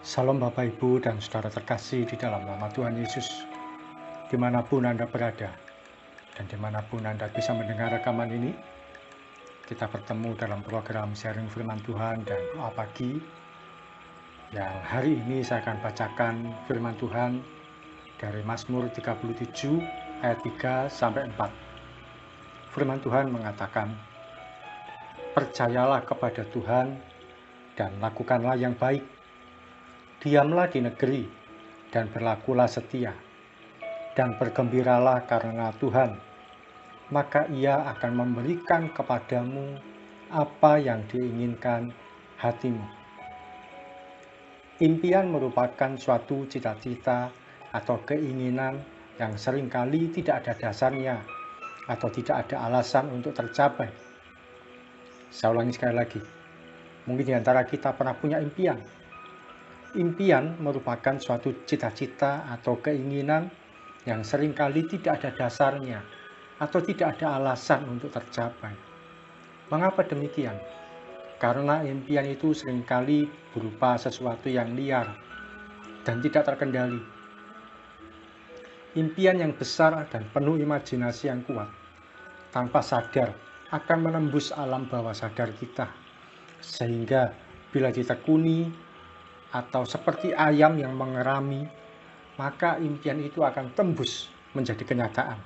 Salam Bapak Ibu dan Saudara terkasih di dalam nama Tuhan Yesus, dimanapun Anda berada, dan dimanapun Anda bisa mendengar rekaman ini. Kita bertemu dalam program sharing firman Tuhan dan doa pagi, yang hari ini saya akan bacakan firman Tuhan dari Mazmur 37 ayat 3-4. Firman Tuhan mengatakan, "Percayalah kepada Tuhan dan lakukanlah yang baik. Diamlah di negeri dan berlakulah setia, dan bergembiralah karena Tuhan, maka Ia akan memberikan kepadamu apa yang diinginkan hatimu." Impian merupakan suatu cita-cita atau keinginan yang seringkali tidak ada dasarnya atau tidak ada alasan untuk tercapai. Saya ulangi sekali lagi, mungkin di antara kita pernah punya impian. Impian merupakan suatu cita-cita atau keinginan yang seringkali tidak ada dasarnya atau tidak ada alasan untuk tercapai. Mengapa demikian? Karena impian itu seringkali berupa sesuatu yang liar dan tidak terkendali. Impian yang besar dan penuh imajinasi yang kuat, tanpa sadar akan menembus alam bawah sadar kita, sehingga bila ditekuni atau seperti ayam yang mengerami, maka impian itu akan tembus menjadi kenyataan.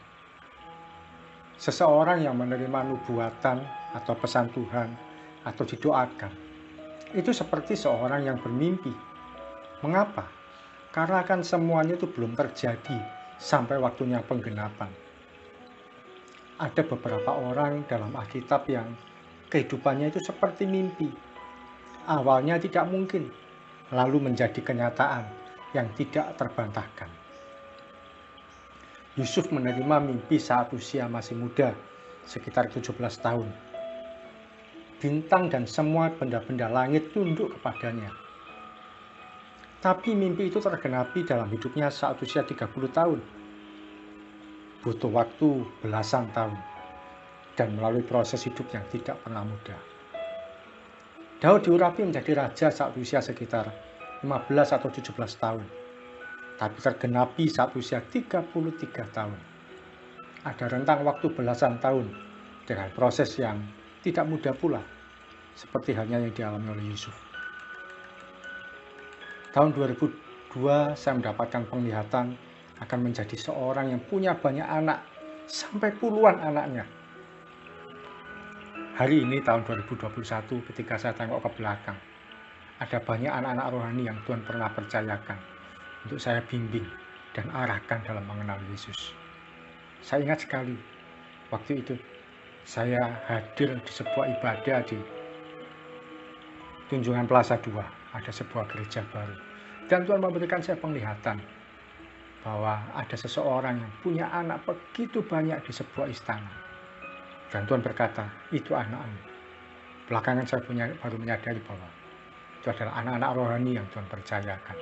Seseorang yang menerima nubuatan atau pesan Tuhan atau didoakan, itu seperti seorang yang bermimpi. Mengapa? Karena kan semuanya itu belum terjadi sampai waktunya penggenapan. Ada beberapa orang dalam Alkitab yang kehidupannya itu seperti mimpi. Awalnya tidak mungkin, lalu menjadi kenyataan yang tidak terbantahkan. Yusuf menerima mimpi saat usia masih muda, sekitar 17 tahun. Bintang dan semua benda-benda langit tunduk kepadanya. Tapi mimpi itu tergenapi dalam hidupnya saat usia 30 tahun. Butuh waktu belasan tahun dan melalui proses hidup yang tidak pernah mudah. Daud diurapi menjadi raja saat usia sekitar 15 atau 17 tahun. Tapi tergenapi saat usia 33 tahun. Ada rentang waktu belasan tahun dengan proses yang tidak mudah pula, seperti halnya yang dialami oleh Yusuf. Tahun 2002 saya mendapatkan penglihatan akan menjadi seorang yang punya banyak anak, sampai puluhan anaknya. Hari ini tahun 2021 ketika saya tengok ke belakang, ada banyak anak-anak rohani yang Tuhan pernah percayakan untuk saya bimbing dan arahkan dalam mengenal Yesus. Saya ingat sekali, waktu itu saya hadir di sebuah ibadah di Tunjungan Plaza 2, ada sebuah gereja baru. Dan Tuhan memberikan saya penglihatan bahwa ada seseorang yang punya anak begitu banyak di sebuah istana. Dan Tuhan berkata, itu anaknya. Belakangan saya baru menyadari bahwa itu adalah anak-anak rohani yang Tuhan percayakan.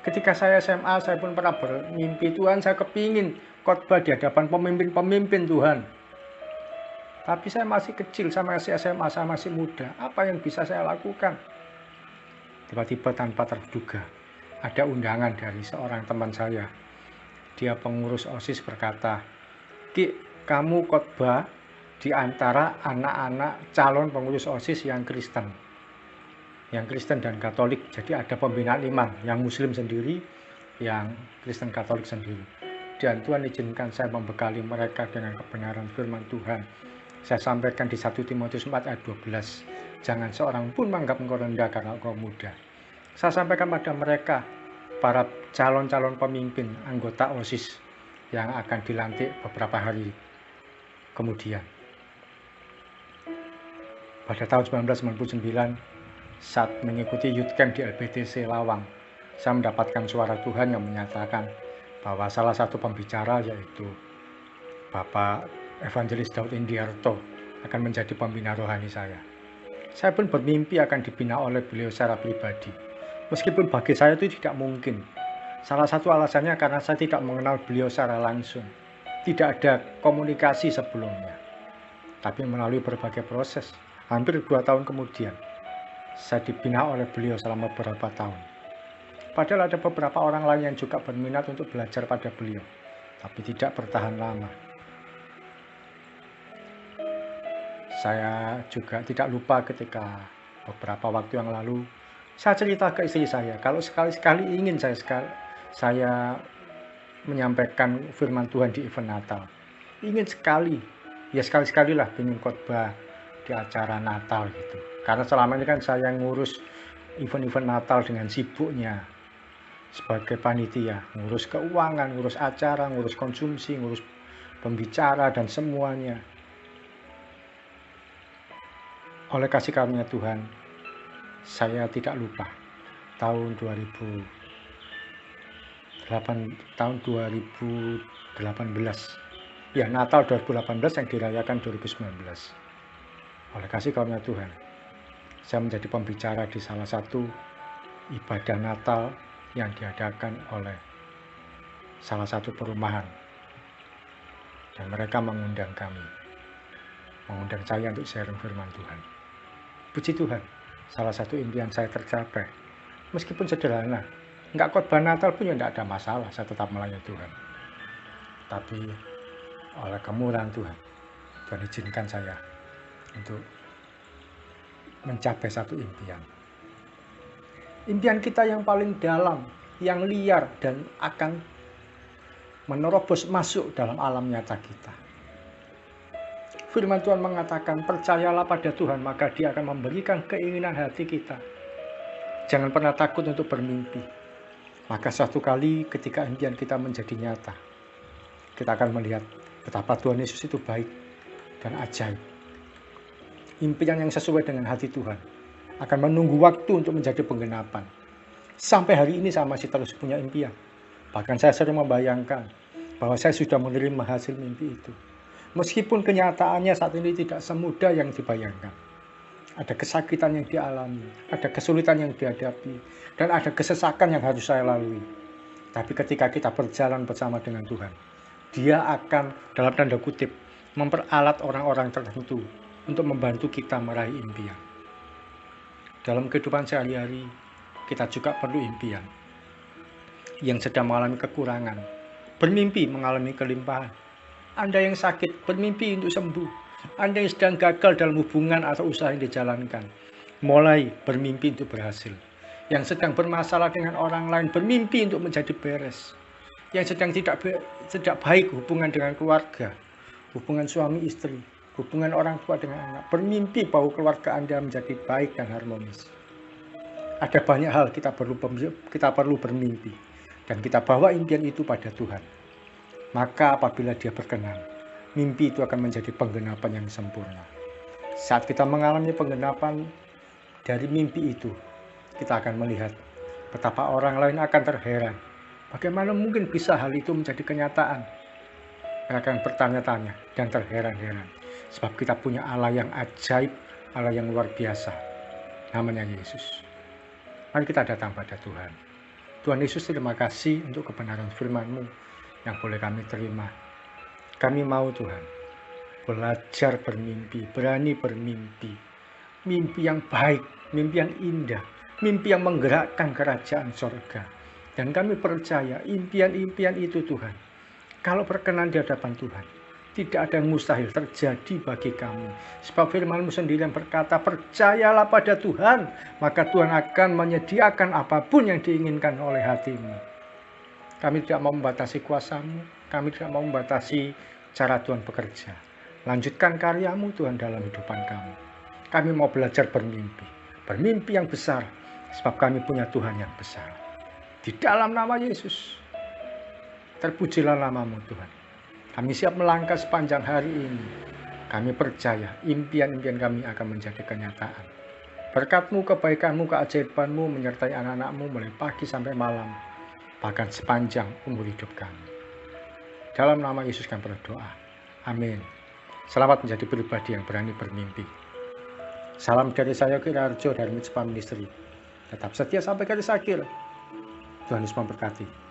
Ketika saya SMA, saya pun pernah bermimpi, Tuhan, saya kepingin khotbah di hadapan pemimpin-pemimpin Tuhan. Tapi saya masih kecil, saya masih SMA, saya masih muda. Apa yang bisa saya lakukan? Tiba-tiba tanpa terduga, ada undangan dari seorang teman saya. Dia pengurus OSIS berkata, "Ki, kamu khotbah di antara anak-anak calon pengurus OSIS yang Kristen dan Katolik. Jadi ada pembinaan iman, yang Muslim sendiri, yang Kristen Katolik sendiri. Dan Tuhan izinkan saya membekali mereka dengan kebenaran firman Tuhan. Saya sampaikan di 1 Timotius 4 ayat 12. Jangan seorang pun menganggap engkau rendah karena engkau muda." Saya sampaikan pada mereka, para calon-calon pemimpin anggota OSIS yang akan dilantik beberapa hari kemudian. Pada tahun 1999, saat mengikuti youth camp di LBTC Lawang, saya mendapatkan suara Tuhan yang menyatakan bahwa salah satu pembicara, yaitu Bapak Evangelis Daud Indiarto, akan menjadi pembina rohani saya. Saya pun bermimpi akan dibina oleh beliau secara pribadi. Meskipun bagi saya itu tidak mungkin. Salah satu alasannya karena saya tidak mengenal beliau secara langsung. Tidak ada komunikasi sebelumnya. Tapi melalui berbagai proses, hampir 2 tahun kemudian, saya dibina oleh beliau selama beberapa tahun. Padahal ada beberapa orang lain yang juga berminat untuk belajar pada beliau, tapi tidak bertahan lama. Saya juga tidak lupa ketika beberapa waktu yang lalu saya cerita ke istri saya, kalau sekali-sekali ingin saya menyampaikan firman Tuhan di event Natal. Ingin sekali, ya sekali-sekali lah ingin khotbah di acara Natal gitu. Karena selama ini kan saya ngurus event-event Natal dengan sibuknya sebagai panitia, ngurus keuangan, ngurus acara, ngurus konsumsi, ngurus pembicara dan semuanya. Oleh kasih karunia Tuhan, saya tidak lupa tahun 2018, ya Natal 2018 yang dirayakan 2019. Oleh kasih karunia Tuhan, saya menjadi pembicara di salah satu ibadah Natal yang diadakan oleh salah satu perumahan, dan mereka mengundang saya untuk sharing firman Tuhan. Puji Tuhan, salah satu impian saya tercapai. Meskipun sederhana, nggak khotbah Natal pun ya nggak ada masalah, saya tetap melayani Tuhan. Tapi oleh kemurahan Tuhan, Tuhan izinkan saya untuk mencapai satu impian. Impian kita yang paling dalam, yang liar dan akan menerobos masuk dalam alam nyata kita. Firman Tuhan mengatakan, percayalah pada Tuhan, maka Dia akan memberikan keinginan hati kita. Jangan pernah takut untuk bermimpi. Maka suatu kali ketika impian kita menjadi nyata, kita akan melihat betapa Tuhan Yesus itu baik dan ajaib. Impian yang sesuai dengan hati Tuhan akan menunggu waktu untuk menjadi penggenapan. Sampai hari ini saya masih terus punya impian. Bahkan saya sering membayangkan bahwa saya sudah menerima hasil mimpi itu. Meskipun kenyataannya saat ini tidak semudah yang dibayangkan. Ada kesakitan yang dialami, ada kesulitan yang dihadapi, dan ada kesesakan yang harus saya lalui. Tapi ketika kita berjalan bersama dengan Tuhan, Dia akan, dalam tanda kutip, memperalat orang-orang tertentu untuk membantu kita meraih impian. Dalam kehidupan sehari-hari, kita juga perlu impian. Yang sedang mengalami kekurangan, bermimpi mengalami kelimpahan. Anda yang sakit, bermimpi untuk sembuh. Anda yang sedang gagal dalam hubungan atau usaha yang dijalankan, mulai bermimpi untuk berhasil. Yang sedang bermasalah dengan orang lain, bermimpi untuk menjadi beres. Yang sedang tidak baik hubungan dengan keluarga, hubungan suami istri, hubungan orang tua dengan anak, bermimpi bahwa keluarga Anda menjadi baik dan harmonis. Ada banyak hal kita perlu bermimpi, dan kita bawa impian itu pada Tuhan. Maka apabila Dia berkenan, mimpi itu akan menjadi penggenapan yang sempurna. Saat kita mengalami penggenapan dari mimpi itu, kita akan melihat betapa orang lain akan terheran. Bagaimana mungkin bisa hal itu menjadi kenyataan? Mereka akan bertanya-tanya dan terheran-heran. Sebab kita punya Allah yang ajaib, Allah yang luar biasa. Namanya Yesus. Mari kita datang pada Tuhan. Tuhan Yesus, terima kasih untuk kebenaran firman-Mu yang boleh kami terima. Kami mau Tuhan belajar bermimpi, berani bermimpi. Mimpi yang baik, mimpi yang indah, mimpi yang menggerakkan kerajaan sorga. Dan kami percaya impian-impian itu Tuhan, kalau berkenan di hadapan Tuhan, tidak ada yang mustahil terjadi bagi kami. Sebab firman-Mu sendiri yang berkata, percayalah pada Tuhan, maka Tuhan akan menyediakan apapun yang diinginkan oleh hatimu. Kami tidak mau membatasi kuasa-Mu, kami tidak mau membatasi cara Tuhan bekerja. Lanjutkan karya-Mu Tuhan dalam kehidupan kami. Kami mau belajar bermimpi, bermimpi yang besar, sebab kami punya Tuhan yang besar. Di dalam nama Yesus, terpujilah nama-Mu Tuhan. Kami siap melangkah sepanjang hari ini. Kami percaya impian-impian kami akan menjadi kenyataan. Berkat-Mu, kebaikan-Mu, keajaiban-Mu menyertai anak-anak-Mu mulai pagi sampai malam, bahkan sepanjang umur hidup kami. Dalam nama Yesus kami berdoa. Amin. Selamat menjadi pribadi yang berani bermimpi. Salam dari saya, Yogi Raharjo dari Mitspa Ministry. Tetap setia sampai garis akhir. Tuhan Yesus memberkati.